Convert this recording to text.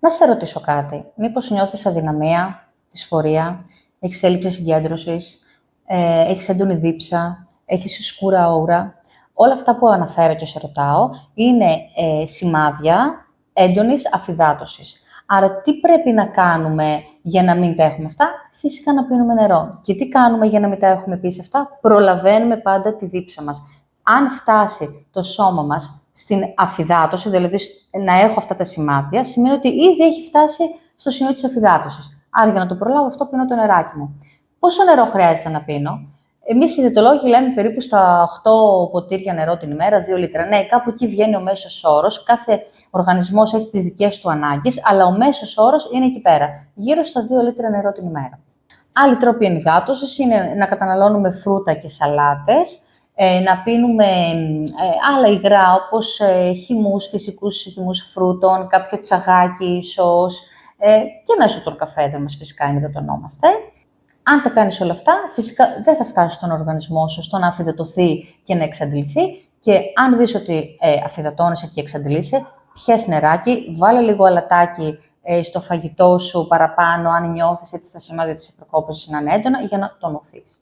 Να σε ρωτήσω κάτι. Μήπως νιώθεις αδυναμία, δυσφορία, έχεις έλλειψη συγκέντρωσης, έχεις έντονη δίψα, έχεις σκούρα όρα. Όλα αυτά που αναφέρω και σε ρωτάω είναι σημάδια έντονης αφυδάτωσης. Άρα, τι πρέπει να κάνουμε για να μην τα έχουμε αυτά? Φυσικά να πίνουμε νερό. Και τι κάνουμε για να μην τα έχουμε επίσης αυτά? Προλαβαίνουμε πάντα τη δίψα μας. Αν φτάσει το σώμα μας στην αφυδάτωση, δηλαδή να έχω αυτά τα σημάδια, σημαίνει ότι ήδη έχει φτάσει στο σημείο της αφυδάτωσης. Άρα, για να το προλάβω αυτό, πίνω το νεράκι μου. Πόσο νερό χρειάζεται να πίνω? Εμείς οι διαιτολόγοι λέμε περίπου στα 8 ποτήρια νερό την ημέρα, 2 λίτρα. Ναι, κάπου εκεί βγαίνει ο μέσος όρος. Κάθε οργανισμός έχει τις δικές του ανάγκες, αλλά ο μέσος όρος είναι εκεί πέρα. Γύρω στα 2 λίτρα νερό την ημέρα. Άλλοι τρόποι ενυδάτωσης είναι να καταναλώνουμε φρούτα και σαλάτες, να πίνουμε άλλα υγρά όπως χυμούς, φυσικούς χυμούς φρούτων, κάποιο τσαγάκι ίσως και μέσω των καφέδων μας φυσικά ενυδατωνόμαστε. Αν τα κάνεις όλα αυτά, φυσικά δεν θα φτάσει στον οργανισμό σου στο να αφυδατωθεί και να εξαντληθεί και αν δεις ότι αφυδατώνεσαι και εξαντλείσαι, πιες νεράκι, βάλε λίγο αλατάκι στο φαγητό σου παραπάνω, αν νιώθεις έτσι τα σημάδια της υπερκόπωσης να είναι έντονα, για να τονωθείς.